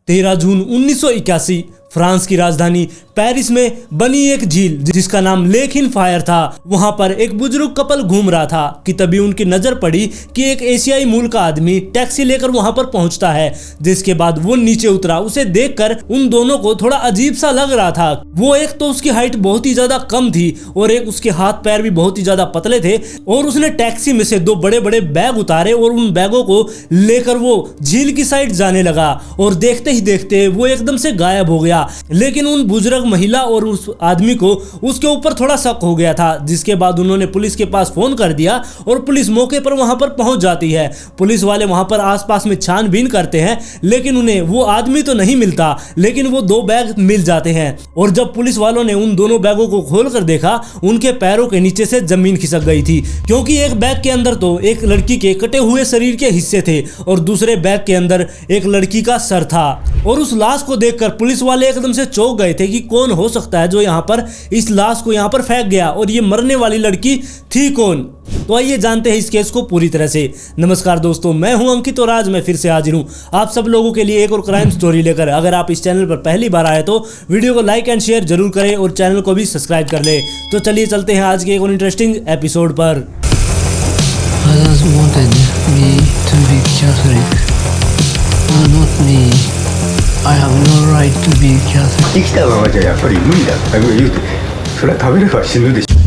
13 जून 1981 France की राजधानी Paris में बनी एक झील जिसका नाम लेक इन फायर था। वहां पर एक बुजुर्ग कपल घूम रहा था कि तभी उनकी नजर पड़ी कि एक एशियाई मूल का आदमी टैक्सी लेकर वहां पर पहुंचता है। जिसके बाद वो नीचे उतरा। उसे देखकर उन दोनों को थोड़ा अजीब सा लग रहा था। वो एक तो उसकी हाइट बहुत ही ज्यादा कम थी और एक उसके हाथ पैर भी बहुत ही ज्यादा पतले थे। और उसने टैक्सी में से 2 बड़े बड़े बैग उतारे और उन बैगों को लेकर वो झील की साइड जाने लगा। और देखते ही देखते वो एकदम से गायब हो गया। लेकिन उन बुजुर्ग महिला और उस आदमी को उसके ऊपर थोड़ा शक हो गया था। जिसके बाद उन्होंने पुलिस के पास फोन कर दिया और पुलिस मौके पर वहां पर पहुंच जाती है। पुलिस वाले वहां पर आसपास में छानबीन करते हैं लेकिन उन्हें वो आदमी तो नहीं मिलता, लेकिन वो 2 बैग मिल जाते हैं। और जब पुलिस वालों ने उन दोनों बैगों को खोलकर देखा, उनके पैरों के नीचे से जमीन खिसक गई थी। क्योंकि एक बैग के अंदर तो एक लड़की के कटे हुए शरीर के हिस्से थे और दूसरे बैग के अंदर एक लड़की का सर था। और उस लाश को देखकर पुलिस वाले एकदम से चौंक गए थे कि कौन हो सकता है जो यहाँ पर इस लाश को यहाँ पर फेंक गया और ये मरने वाली लड़की थी कौन। तो आइए जानते हैं इस केस को पूरी तरह से। नमस्कार दोस्तों, मैं हूं अंकित और आज मैं फिर से हाजिर हूं आप सब लोगों के लिए एक और क्राइम स्टोरी लेकर। अगर आप इस चैनल पर पहली बार आए तो वीडियो को लाइक एंड शेयर जरूर करें और चैनल को भी सब्सक्राइब कर ले। तो चलिए चलते हैं आज के एक और इंटरेस्टिंग एपिसोड पर। I have no right to be Catholic. 生きたままじゃやっぱり無理だって言うて、それは食べれば死ぬでしょ。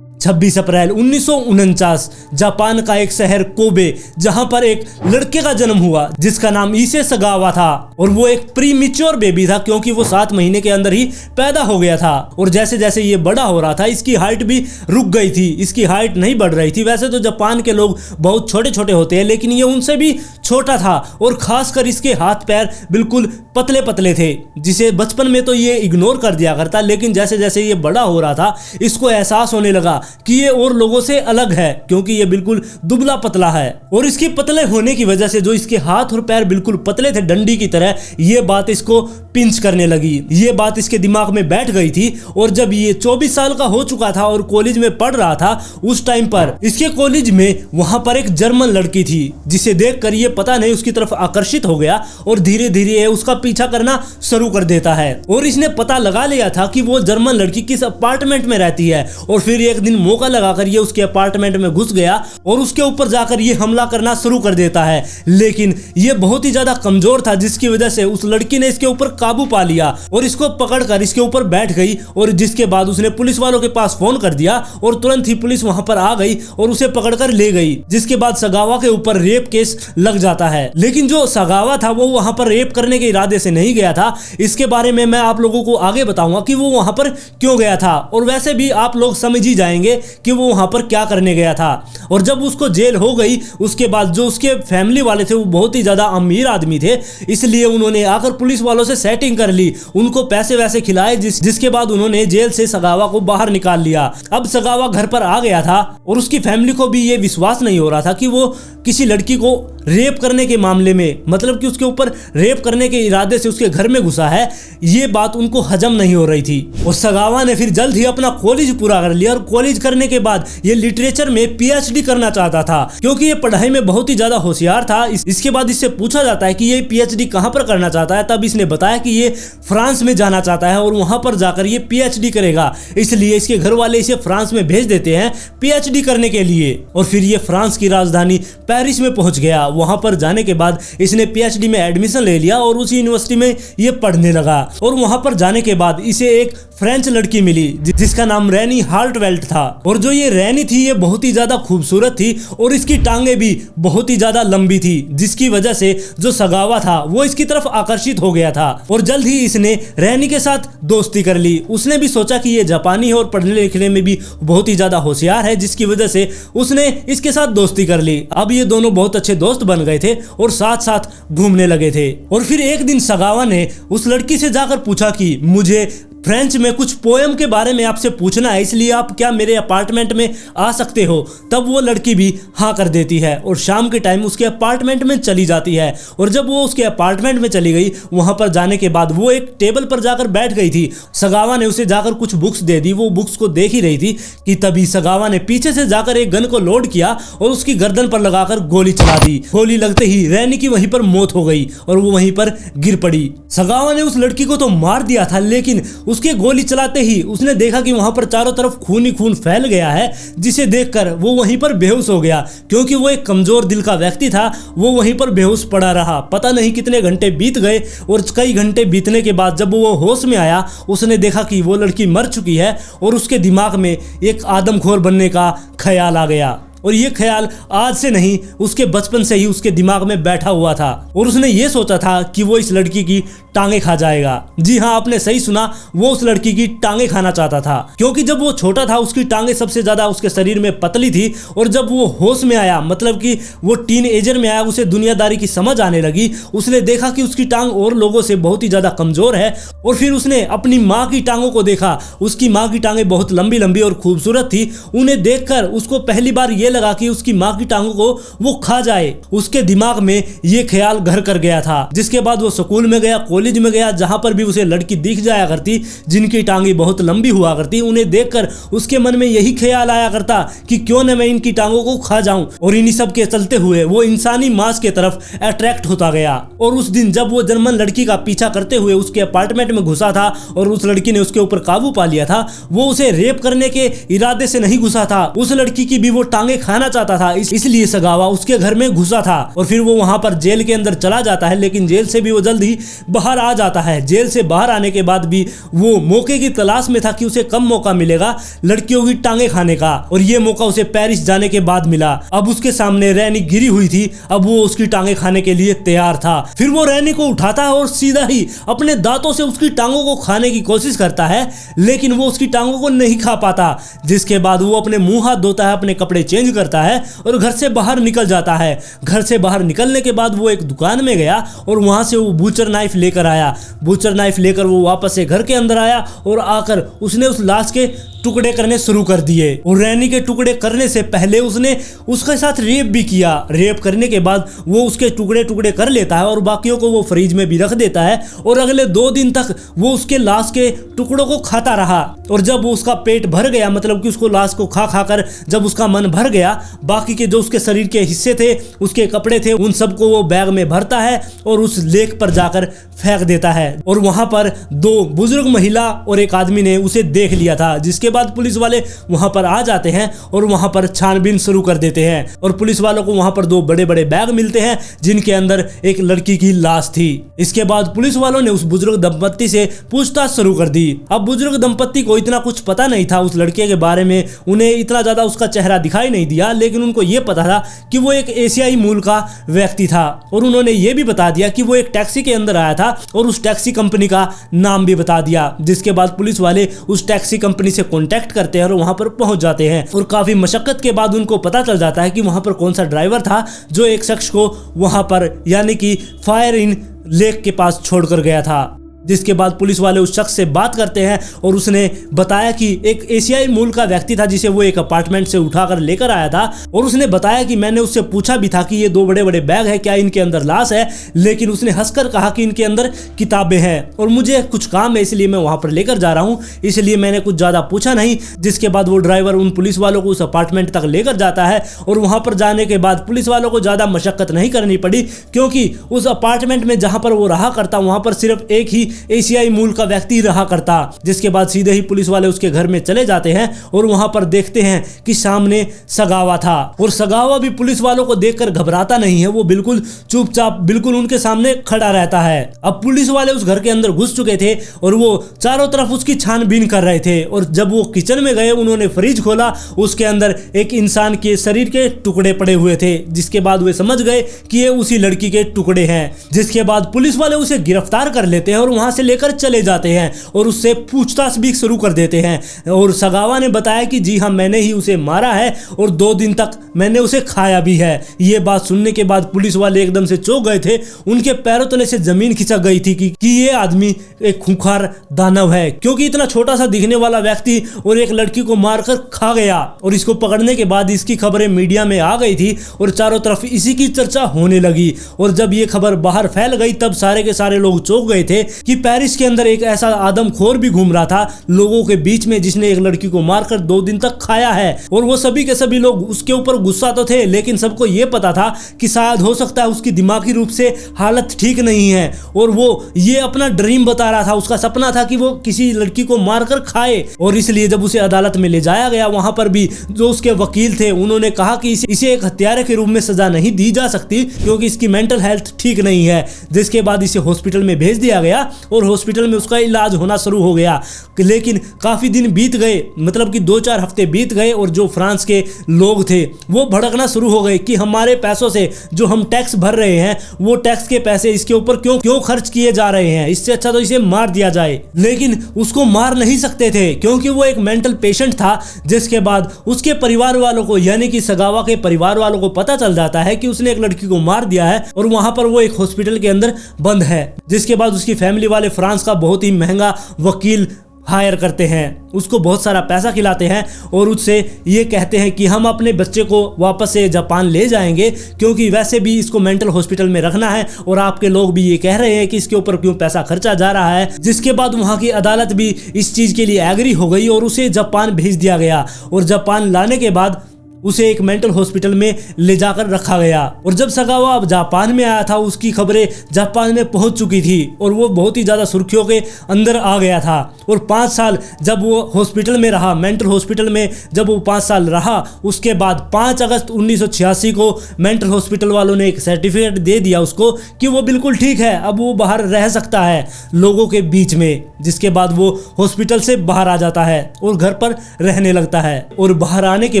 छब्बीस अप्रैल 1949 जापान का एक शहर कोबे, जहां पर एक लड़के का जन्म हुआ जिसका नाम ईसे सगावा था। और वो एक प्रीमेच्योर बेबी था क्योंकि वो 7 महीने के अंदर ही पैदा हो गया था। और जैसे जैसे ये बड़ा हो रहा था इसकी हाइट भी रुक गई थी, इसकी हाइट नहीं बढ़ रही थी। वैसे तो जापान के लोग बहुत छोटे छोटे होते हैं लेकिन ये उनसे भी छोटा था और खासकर इसके हाथ पैर बिल्कुल पतले पतले थे, जिसे बचपन में तो ये इग्नोर कर दिया करता। लेकिन जैसे जैसे ये बड़ा हो रहा था इसको एहसास होने लगा कि ये और लोगों से अलग है क्योंकि ये बिल्कुल दुबला पतला है। और इसके पतले होने की वजह से जो इसके हाथ और पैर बिल्कुल पतले थे डंडी की तरह, ये बात इसको पिंच करने लगी। ये बात इसके दिमाग में बैठ गई थी। और जब ये 24 साल का हो चुका था और कॉलेज में पढ़ रहा था, उस टाइम पर इसके कॉलेज में वहां पर एक जर्मन लड़की थी जिसे देखकर ये पता नहीं उसकी तरफ आकर्षित हो गया और धीरे धीरे उसका पीछा करना शुरू कर देता है। और इसने पता लगा लिया था कि वो जर्मन लड़की किस अपार्टमेंट में रहती है। और फिर एक दिन मौका लगाकर ये उसके अपार्टमेंट में घुस गया और उसके ऊपर जाकर ये हमला करना शुरू कर देता है। लेकिन ये बहुत ही ज्यादा कमजोर था जिसकी वजह से उस लड़की ने इसके ऊपर काबू पा लिया और इसको पकड़कर इसके ऊपर बैठ गई। और जिसके बाद उसने पुलिस वालों के पास फोन कर दिया और तुरंत ही पुलिस वहां पर आ गई और उसे पकड़कर ले गई। जिसके बाद सगावा के ऊपर रेप केस लग जाता है। लेकिन जो सगावा था वो वहां पर रेप करने के इरादे से नहीं गया था। इसके बारे में मैं आप लोगों को आगे बताऊंगा कि वो वहां पर क्यों गया था। और वैसे भी आप लोग समझ ही जाएंगे कि वो वहां पर क्या करने गया था। और जब उसको जेल हो गई उसके बाद जो उसके फैमिली वाले थे वो बहुत ही ज्यादा अमीर आदमी थे, इसलिए उन्होंने आकर पुलिस वालों से सेटिंग कर ली, उनको पैसे वैसे खिलाए जिसके बाद उन्होंने जेल से सगावा को बाहर निकाल लिया। अब सगावा घर पर आ गया था और उसकी फैमिली को भी ये विश्वास नहीं हो रहा था कि वो किसी लड़की को रेप करने के मामले में, मतलब कि उसके ऊपर रेप करने के इरादे से उसके घर में घुसा है, ये बात उनको हजम नहीं हो रही थी। और सगावा ने फिर जल्द ही अपना कॉलेज पूरा कर लिया और कॉलेज करने के बाद ये लिटरेचर में पीएचडी करना चाहता था क्योंकि ये पढ़ाई में बहुत ही ज्यादा होशियार था। इसके बाद इससे पूछा जाता है कि ये पीएचडी कहां पर करना चाहता है, तब इसने बताया कि ये फ्रांस में जाना चाहता है और वहां पर जाकर ये पीएचडी करेगा। इसलिए इसके घर वाले इसे फ्रांस में भेज देते हैं पीएचडी करने के लिए। और फिर ये फ्रांस की राजधानी पेरिस में पहुंच गया। वहां पर जाने के बाद इसने पीएचडी में एडमिशन ले लिया और उसी यूनिवर्सिटी में ये पढ़ने लगा। और वहां पर जाने के बाद इसे एक फ्रेंच लड़की मिली जिसका नाम रैनी हार्टवेल्ट था। और जो ये रैनी थी ये बहुत ही ज्यादा खूबसूरत थी और इसकी टांगे भी बहुत ही ज्यादा लंबी थी, जिसकी वजह से जो सगावा था वो इसकी तरफ आकर्षित हो गया था। और जल्द ही इसने रैनी के साथ दोस्ती कर ली। उसने भी सोचा कि ये जापानी है और पढ़ने लिखने में भी बहुत ही ज्यादा होशियार है, जिसकी वजह से उसने इसके साथ दोस्ती कर ली। अब ये दोनों बहुत अच्छे दोस्त बन गए थे और साथ साथ घूमने लगे थे। और फिर एक दिन सगावा ने उस लड़की से जाकर पूछा कि मुझे फ्रेंच में कुछ पोएम के बारे में आपसे पूछना है, इसलिए आप क्या मेरे अपार्टमेंट में आ सकते हो। तब वो लड़की भी हाँ कर देती है और शाम के टाइम उसके अपार्टमेंट में चली जाती है। और जब वो उसके अपार्टमेंट में चली गई, वहां पर जाने के बाद वो एक टेबल पर जाकर बैठ गई थी। सगावा ने उसे जाकर कुछ बुक्स दे दी। वो बुक्स को देख ही रही थी कि तभी सगावा ने पीछे से जाकर एक गन को लोड किया और उसकी गर्दन पर लगाकर गोली चला दी। गोली लगते ही रैनी की वहीं पर मौत हो गई और वो वहीं पर गिर पड़ी। सगावा ने उस लड़की को तो मार दिया था, लेकिन उसके गोली चलाते ही उसने देखा कि वहां पर चारों तरफ खून ही खून फैल गया है, जिसे देखकर वो वहीं पर बेहोश हो गया। क्योंकि वो एक कमजोर दिल का व्यक्ति था, वो वहीं पर बेहोश पड़ा रहा। पता नहीं कितने घंटे बीत गए और कई घंटे बीतने के बाद जब वो होश में आया, उसने देखा कि वो लड़की मर चुकी है और उसके दिमाग में एक आदमखोर बनने का ख्याल आ गया। और ये ख्याल आज से नहीं, उसके बचपन से ही उसके दिमाग में बैठा हुआ था और उसने ये सोचा था कि वो इस लड़की की टांगे खा जाएगा। जी हाँ, आपने सही सुना, वो उस लड़की की टांगे खाना चाहता था। क्योंकि जब वो छोटा था उसकी टांगे सबसे ज्यादा उसके शरीर में पतली थी और जब वो होश में आया, मतलब कि वो टीन एजर में आया, उसे दुनियादारी की समझ आने लगी। उसने देखा कि उसकी टांग और लोगों से बहुत ही ज्यादा कमजोर है और फिर उसने अपनी माँ की टांगों को देखा। उसकी माँ की टांगे बहुत लंबी लंबी और खूबसूरत थी। उन्हें देखकर उसको पहली बार ये लगा कि उसकी माँ की टांगों को वो खा जाए। उसके दिमाग में ये ख्याल घर कर गया था। जिसके बाद वो स्कूल में गया, कॉलेज में गया, जहां पर भी उसे लड़की दिख जाया करती जिनकी टांगे बहुत लंबी हुआ करती, उन्हें देखकर उसके मन में यही ख्याल आया करता कि क्यों न मैं इनकी टांगों को खा जाऊं। और इन्हीं सब के चलते हुए वो इंसानी मांस के तरफ अट्रैक्ट होता गया। और उस दिन जब वो जर्मन लड़की का पीछा करते हुए उसके अपार्टमेंट में घुसा था और उस लड़की ने उसके ऊपर काबू पा लिया था, वो उसे रेप करने के इरादे से नहीं घुसा था। उस लड़की की भी वो टांगे खाना चाहता था, इसलिए सगावा उसके घर में घुसा था। और फिर वो वहां पर जेल के अंदर चला जाता है, लेकिन जेल से भी वो जल्द ही बाहर आ जाता है। जेल से बाहर आने के बाद भी वो मौके की तलाश में था कि उसे कब मौका मिलेगा लड़कियों की टांगे खाने का, और ये मौका उसे पेरिस जाने के बाद मिला। अब उसके सामने रैनी गिरी हुई थी, अब वो उसकी टांगे खाने के लिए तैयार था। फिर वो रैनी को उठाता है और सीधा ही अपने दांतों से उसकी टांगों को खाने की कोशिश करता है, लेकिन वो उसकी टांगों को नहीं खा पाता। जिसके बाद वो अपने मुंह हाथ धोता है, अपने कपड़े चेंज करता है और घर से बाहर निकल जाता है। घर से बाहर निकलने के बाद वो एक दुकान में गया और वहां से वो बूचर नाइफ लेकर आया। बूचर नाइफ लेकर वो वापस से घर के अंदर आया और आकर उसने उस लाश के टुकड़े करने शुरू कर दिए। और रैनी के टुकड़े करने से पहले उसने उसके साथ रेप भी किया। रेप करने के बाद वो उसके टुकड़े टुकड़े कर लेता है और बाकियों को वो फ्रिज में भी रख देता है। और अगले 2 दिन तक वो उसके लाश के टुकड़ों को खाता रहा। और जब वो उसका पेट भर गया, मतलब कि उसको लाश को खा खा कर जब उसका मन भर गया, बाकी के जो उसके शरीर के हिस्से थे, उसके कपड़े थे, उन सबको वो बैग में भरता है और उस लेक पर जाकर फेंक देता है। और वहां पर 2 बुजुर्ग महिला और एक आदमी ने उसे देख लिया था। जिसके बाद पुलिस वाले वहां पर आ जाते हैं और वहां पर छानबीन शुरू कर देते हैं। और पुलिस वालों को वहां पर 2 बड़े बड़े बैग मिलते हैं जिनके अंदर एक लड़की की लाश थी। इसके बाद पुलिस वालों ने उस बुजुर्ग दंपत्ति से पूछताछ शुरू कर दी। अब बुजुर्ग दंपत्ति को इतना कुछ पता नहीं था उस लड़के के बारे में, उन्हें इतना ज्यादा उसका चेहरा दिखाई नहीं दिया, लेकिन उनको यह पता था कि वो एक एशियाई मूल का व्यक्ति था। और उन्होंने ये भी बता दिया कि वो एक टैक्सी के अंदर आया था और उस टैक्सी कंपनी का नाम भी बता दिया। जिसके बाद पुलिस वाले उस टैक्सी कंपनी से कांटेक्ट करते हैं और वहां पर पहुंच जाते हैं। और काफी मशक्कत के बाद उनको पता चल जाता है कि वहां पर कौन सा ड्राइवर था जो एक शख्स को वहां पर यानी कि फायर इन लेक के पास छोड़कर गया था। जिसके बाद पुलिस वाले उस शख्स से बात करते हैं और उसने बताया कि एक एशियाई मूल का व्यक्ति था जिसे वो एक अपार्टमेंट से उठाकर लेकर आया था। और उसने बताया कि मैंने उससे पूछा भी था कि ये 2 बड़े बड़े बैग है, क्या इनके अंदर लाश है, लेकिन उसने हंसकर कहा कि इनके अंदर किताबें हैं और मुझे कुछ काम है इसलिए मैं वहां पर लेकर जा रहा हूं, इसलिए मैंने कुछ ज्यादा पूछा नहीं। जिसके बाद वो ड्राइवर उन पुलिस वालों को उस अपार्टमेंट तक लेकर जाता है और वहां पर जाने के बाद पुलिस वालों को ज्यादा मशक्कत नहीं करनी पड़ी, क्योंकि उस अपार्टमेंट में जहां पर वो रहा करता वहां पर सिर्फ एक ही एशियाई मूल का व्यक्ति रहा करता। जिसके बाद सीधे ही पुलिस वाले उसके घर में चले जाते हैं और वहां पर देखते हैं कि सामने सगावा था। और सगावा भी पुलिस वालों को देखकर घबराता नहीं है, वो बिल्कुल चुपचाप बिल्कुल उनके सामने खड़ा रहता है। अब पुलिस वाले उस घर के अंदर घुस चुके थे और वो चारों तरफ उसकी छानबीन कर रहे थे। और जब वो किचन में गए, उन्होंने फ्रिज खोला, उसके अंदर एक इंसान के शरीर के टुकड़े पड़े हुए थे। जिसके बाद वे समझ गए कि ये उसी लड़की के टुकड़े हैं। जिसके बाद पुलिस वाले उसे गिरफ्तार कर लेते हैं और वहां से लेकर चले जाते हैं और उससे पूछताछ भी शुरू कर देते हैं। और सगावा ने बताया कि जी हाँ, मैंने ही उसे मारा है और 2 दिन तक मैंने उसे खाया भी है। ये बात सुनने के बाद पुलिस वाले एकदम से चौंक गए थे। उनके पैरों तले से जमीन खिसक गई थी कि ये आदमी एक खूंखार दानव है, क्योंकि इतना छोटा सा दिखने वाला व्यक्ति और एक लड़की को मारकर खा गया। और इसको पकड़ने के बाद इसकी खबरें मीडिया में आ गई थी और चारों तरफ इसी की चर्चा होने लगी। और जब ये खबर बाहर फैल गई तब सारे के सारे लोग चौंक गए थे कि पेरिस के अंदर एक ऐसा आदमखोर भी घूम रहा था लोगों के बीच में, जिसने एक लड़की को मारकर 2 दिन तक खाया है। और वो सभी के सभी लोग उसके ऊपर गुस्सा तो थे, लेकिन सबको ये पता था कि शायद हो सकता है उसकी दिमागी रूप से हालत ठीक नहीं है और वो ये अपना ड्रीम बता रहा था, उसका सपना था कि वो किसी लड़की को मारकर खाए। और इसलिए जब उसे अदालत में ले जाया गया, वहां पर भी जो उसके वकील थे उन्होंने कहा कि इसे एक हत्यारे के रूप में सजा नहीं दी जा सकती क्योंकि इसकी मेंटल हेल्थ ठीक नहीं है। जिसके बाद इसे हॉस्पिटल में भेज दिया गया और हॉस्पिटल में उसका इलाज होना शुरू हो गया। लेकिन काफी दिन बीत गए, मतलब कि 2-4 हफ्ते बीत गए और जो फ्रांस के लोग थे वो भड़कना शुरू हो गए कि हमारे पैसों से जो हम टैक्स भर रहे हैं वो टैक्स के पैसे इसके ऊपर क्यों खर्च किए जा रहे हैं, इससे अच्छा तो इसे मार दिया जाए। लेकिन उसको मार नहीं सकते थे क्योंकि वो एक मेंटल पेशेंट था। जिसके बाद उसके परिवार वालों को, यानी कि सगावा के परिवार वालों को पता चल जाता है कि उसने एक लड़की को मार दिया है और वहां पर वो एक हॉस्पिटल के अंदर बंद है। जिसके बाद उसकी फैमिली वाले फ्रांस का बहुत ही महंगा वकील हायर करते हैं, उसको बहुत सारा पैसा खिलाते हैं और उससे ये कहते हैं कि हम अपने बच्चे को वापस से जापान ले जाएंगे क्योंकि वैसे भी इसको मेंटल हॉस्पिटल में रखना है और आपके लोग भी ये कह रहे हैं कि इसके ऊपर क्यों पैसा खर्चा जा रहा है। जिसके बाद वहाँ की अदालत भी इस चीज़ के लिए एग्री हो गई और उसे जापान भेज दिया गया। और जापान लाने के बाद उसे एक मेंटल हॉस्पिटल में ले जाकर रखा गया। और जब सगावा जापान में आया था उसकी खबरें जापान में पहुंच चुकी थी और वो बहुत ही ज़्यादा सुर्खियों के अंदर आ गया था। और 5 साल जब वो हॉस्पिटल में रहा, मेंटल हॉस्पिटल में जब वो 5 साल रहा, उसके बाद 5 अगस्त 1986 को मेंटल हॉस्पिटल वालों ने एक सर्टिफिकेट दे दिया उसको कि वो बिल्कुल ठीक है, अब वो बाहर रह सकता है लोगों के बीच में। जिसके बाद वो हॉस्पिटल से बाहर आ जाता है और घर पर रहने लगता है। और बाहर आने के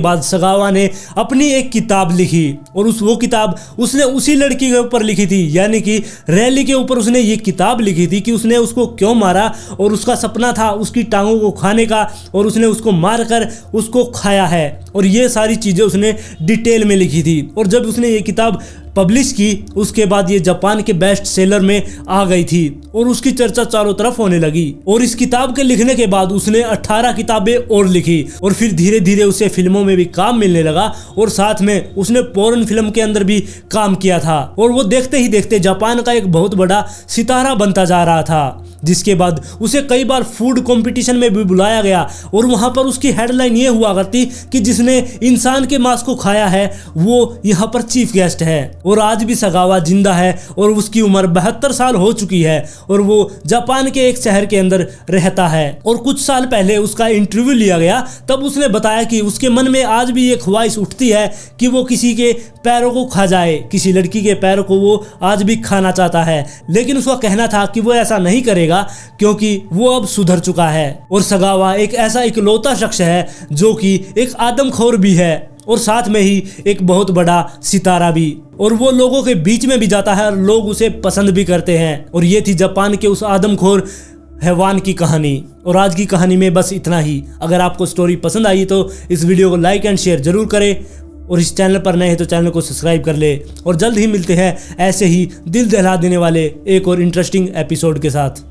बाद सगावा ने अपनी एक किताब लिखी और वो किताब उसने उसी लड़की के ऊपर लिखी थी, यानी कि रैली के ऊपर उसने ये किताब लिखी थी कि उसने उसको क्यों मारा और उसका सपना था उसकी टांगों को खाने का और उसने उसको मारकर उसको खाया है। और ये सारी चीजें उसने डिटेल में लिखी थी। और जब उसने ये किताब पब्लिश की उसके बाद ये जापान के बेस्ट सेलर में आ गई थी और उसकी चर्चा चारों तरफ होने लगी। और इस किताब के लिखने के बाद उसने 18 किताबें और लिखी और फिर धीरे धीरे उसे फिल्मों में भी काम मिलने लगा और साथ में उसने पोर्न फिल्म के अंदर भी काम किया था। और वो देखते ही देखते जापान का एक बहुत बड़ा सितारा बनता जा रहा था। जिसके बाद उसे कई बार फूड कंपटीशन में भी बुलाया गया और वहां पर उसकी हेडलाइन ये हुआ करती कि जिसने इंसान के मांस को खाया है वो यहाँ पर चीफ गेस्ट है। और आज भी सगावा जिंदा है और उसकी उम्र 72 साल हो चुकी है और वो जापान के एक शहर के अंदर रहता है। और कुछ साल पहले उसका इंटरव्यू लिया गया, तब उसने बताया कि उसके मन में आज भी ये ख्वाहिश उठती है कि वो किसी के पैरों को खा जाए, किसी लड़की के पैरों को वो आज भी खाना चाहता है। लेकिन उसका कहना था कि वो ऐसा नहीं करेगा क्योंकि वो अब सुधर चुका है। और सगावा एक ऐसा इकलौता शख्स है जो कि एक आदमखोर भी है और साथ में ही एक बहुत बड़ा सितारा भी। और वो लोगों के बीच में भी जाता है और लोग उसे पसंद भी करते हैं। और ये थी जापान के उस आदमखोर हैवान की कहानी। और आज की कहानी में बस इतना ही। अगर आपको स्टोरी पसंद आई तो इस वीडियो को लाइक एंड शेयर जरूर करें और इस चैनल पर नए हैं तो चैनल को सब्सक्राइब कर ले। और जल्द ही मिलते हैं ऐसे ही दिल दहला देने वाले एक और इंटरेस्टिंग एपिसोड के साथ।